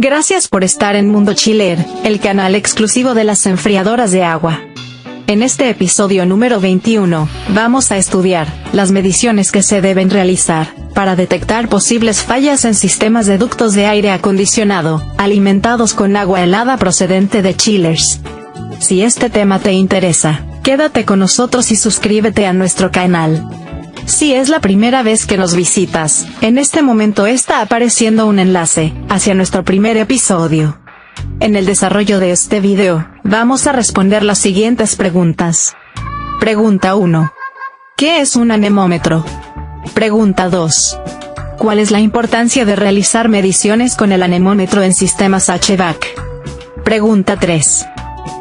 Gracias por estar en Mundo Chiller, el canal exclusivo de las enfriadoras de agua. En este episodio número 21, vamos a estudiar las mediciones que se deben realizar para detectar posibles fallas en sistemas de ductos de aire acondicionado, alimentados con agua helada procedente de chillers. Si este tema te interesa, quédate con nosotros y suscríbete a nuestro canal. Si es la primera vez que nos visitas, en este momento está apareciendo un enlace hacia nuestro primer episodio. En el desarrollo de este video, vamos a responder las siguientes preguntas. Pregunta 1. ¿Qué es un anemómetro? Pregunta 2. ¿Cuál es la importancia de realizar mediciones con el anemómetro en sistemas HVAC? Pregunta 3.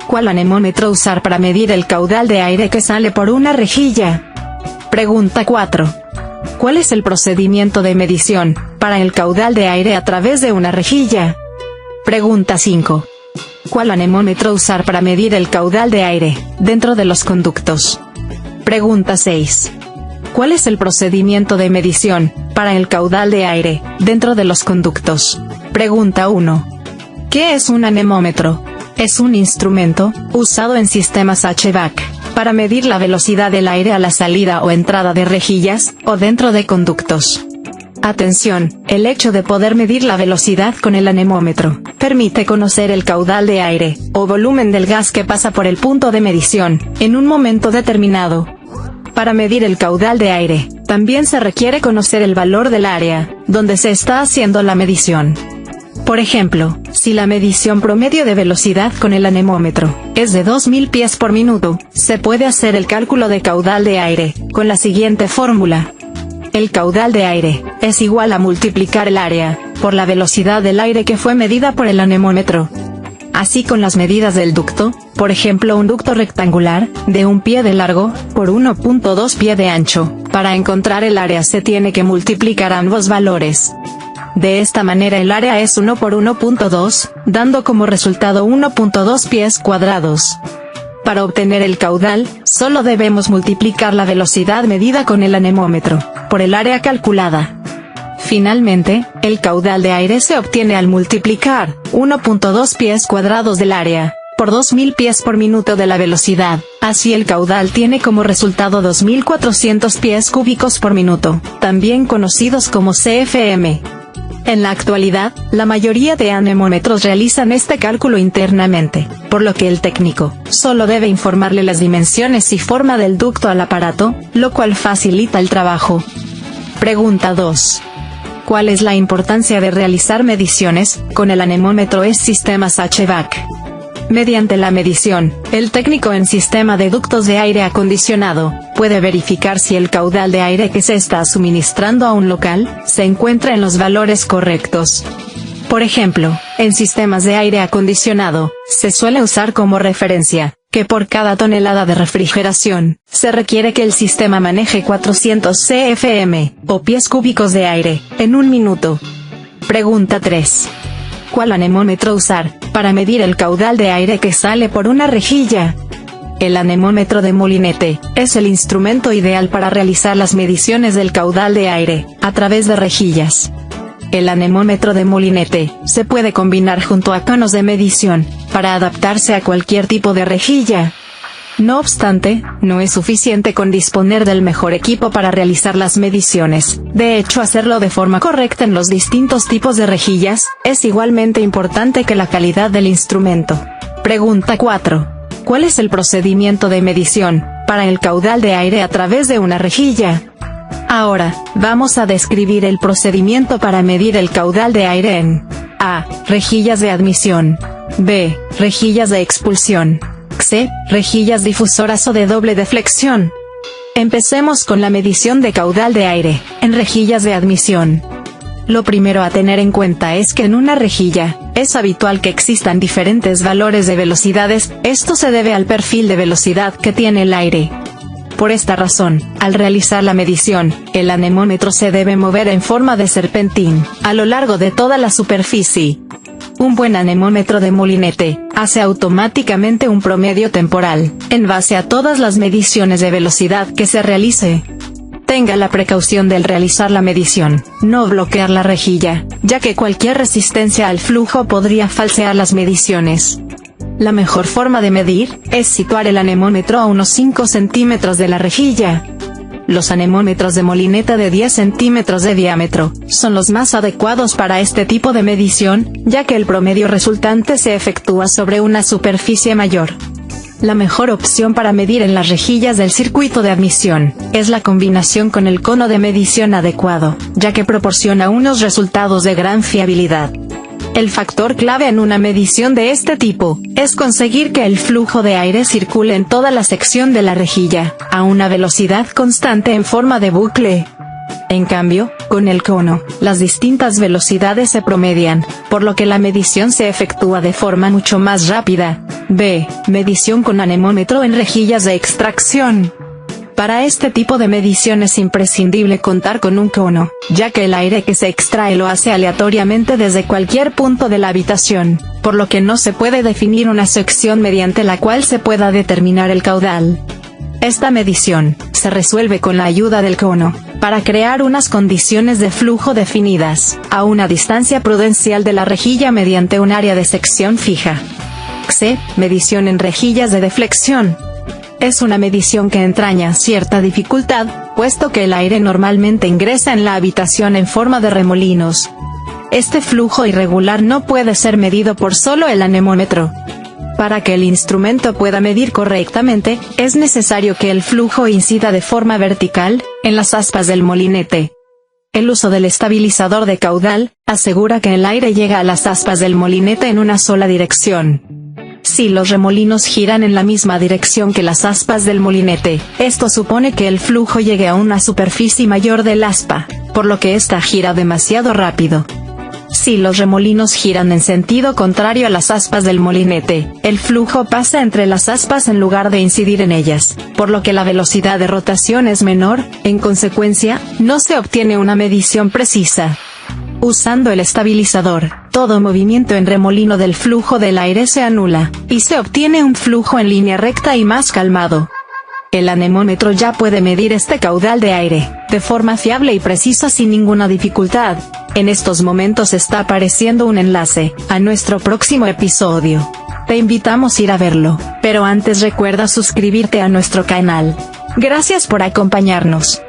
¿Cuál anemómetro usar para medir el caudal de aire que sale por una rejilla? Pregunta 4. ¿Cuál es el procedimiento de medición para el caudal de aire a través de una rejilla? Pregunta 5. ¿Cuál anemómetro usar para medir el caudal de aire dentro de los conductos? Pregunta 6. ¿Cuál es el procedimiento de medición para el caudal de aire dentro de los conductos? Pregunta 1. ¿Qué es un anemómetro? Es un instrumento usado en sistemas HVAC para medir la velocidad del aire a la salida o entrada de rejillas o dentro de conductos. Atención, el hecho de poder medir la velocidad con el anemómetro permite conocer el caudal de aire o volumen del gas que pasa por el punto de medición en un momento determinado. Para medir el caudal de aire, también se requiere conocer el valor del área donde se está haciendo la medición. Por ejemplo, si la medición promedio de velocidad con el anemómetro es de 2000 pies por minuto, se puede hacer el cálculo de caudal de aire con la siguiente fórmula. El caudal de aire es igual a multiplicar el área por la velocidad del aire que fue medida por el anemómetro. Así con las medidas del ducto, por ejemplo un ducto rectangular, de 1 pie de largo, por 1.2 pie de ancho, para encontrar el área se tiene que multiplicar ambos valores. De esta manera el área es 1 por 1.2, dando como resultado 1.2 pies cuadrados. Para obtener el caudal, solo debemos multiplicar la velocidad medida con el anemómetro por el área calculada. Finalmente, el caudal de aire se obtiene al multiplicar 1.2 pies cuadrados del área por 2000 pies por minuto de la velocidad. Así el caudal tiene como resultado 2400 pies cúbicos por minuto, también conocidos como CFM. En la actualidad, la mayoría de anemómetros realizan este cálculo internamente, por lo que el técnico solo debe informarle las dimensiones y forma del ducto al aparato, lo cual facilita el trabajo. Pregunta 2. ¿Cuál es la importancia de realizar mediciones con el anemómetro en sistemas HVAC? Mediante la medición, el técnico en sistema de ductos de aire acondicionado puede verificar si el caudal de aire que se está suministrando a un local se encuentra en los valores correctos. Por ejemplo, en sistemas de aire acondicionado, se suele usar como referencia que por cada tonelada de refrigeración, se requiere que el sistema maneje 400 CFM, o pies cúbicos de aire, en un minuto. Pregunta 3. ¿Cuál anemómetro usar para medir el caudal de aire que sale por una rejilla? El anemómetro de molinete es el instrumento ideal para realizar las mediciones del caudal de aire a través de rejillas. El anemómetro de molinete se puede combinar junto a conos de medición para adaptarse a cualquier tipo de rejilla. No obstante, no es suficiente con disponer del mejor equipo para realizar las mediciones. De hecho, hacerlo de forma correcta en los distintos tipos de rejillas es igualmente importante que la calidad del instrumento. Pregunta 4. ¿Cuál es el procedimiento de medición para el caudal de aire a través de una rejilla? Ahora, vamos a describir el procedimiento para medir el caudal de aire en A. Rejillas de admisión. B. Rejillas de expulsión. C. Rejillas difusoras o de doble deflexión. Empecemos con la medición de caudal de aire en rejillas de admisión. Lo primero a tener en cuenta es que en una rejilla es habitual que existan diferentes valores de velocidades. Esto se debe al perfil de velocidad que tiene el aire. Por esta razón, al realizar la medición, el anemómetro se debe mover en forma de serpentín a lo largo de toda la superficie. Un buen anemómetro de molinete hace automáticamente un promedio temporal en base a todas las mediciones de velocidad que se realice. Tenga la precaución del realizar la medición, no bloquear la rejilla, ya que cualquier resistencia al flujo podría falsear las mediciones. La mejor forma de medir, es situar el anemómetro a unos 5 centímetros de la rejilla. Los anemómetros de molineta de 10 centímetros de diámetro, son los más adecuados para este tipo de medición, ya que el promedio resultante se efectúa sobre una superficie mayor. La mejor opción para medir en las rejillas del circuito de admisión, es la combinación con el cono de medición adecuado, ya que proporciona unos resultados de gran fiabilidad. El factor clave en una medición de este tipo, es conseguir que el flujo de aire circule en toda la sección de la rejilla, a una velocidad constante en forma de bucle. En cambio, con el cono, las distintas velocidades se promedian, por lo que la medición se efectúa de forma mucho más rápida. B. Medición con anemómetro en rejillas de extracción. Para este tipo de medición es imprescindible contar con un cono, ya que el aire que se extrae lo hace aleatoriamente desde cualquier punto de la habitación, por lo que no se puede definir una sección mediante la cual se pueda determinar el caudal. Esta medición, se resuelve con la ayuda del cono, para crear unas condiciones de flujo definidas, a una distancia prudencial de la rejilla mediante un área de sección fija. C. Medición en rejillas de deflexión. Es una medición que entraña cierta dificultad, puesto que el aire normalmente ingresa en la habitación en forma de remolinos. Este flujo irregular no puede ser medido por solo el anemómetro. Para que el instrumento pueda medir correctamente, es necesario que el flujo incida de forma vertical, en las aspas del molinete. El uso del estabilizador de caudal, asegura que el aire llega a las aspas del molinete en una sola dirección. Si los remolinos giran en la misma dirección que las aspas del molinete, esto supone que el flujo llegue a una superficie mayor del aspa, por lo que ésta gira demasiado rápido. Si los remolinos giran en sentido contrario a las aspas del molinete, el flujo pasa entre las aspas en lugar de incidir en ellas, por lo que la velocidad de rotación es menor, en consecuencia, no se obtiene una medición precisa. Usando el estabilizador, todo movimiento en remolino del flujo del aire se anula, y se obtiene un flujo en línea recta y más calmado. El anemómetro ya puede medir este caudal de aire, de forma fiable y precisa sin ninguna dificultad. En estos momentos está apareciendo un enlace, a nuestro próximo episodio. Te invitamos a ir a verlo, pero antes recuerda suscribirte a nuestro canal. Gracias por acompañarnos.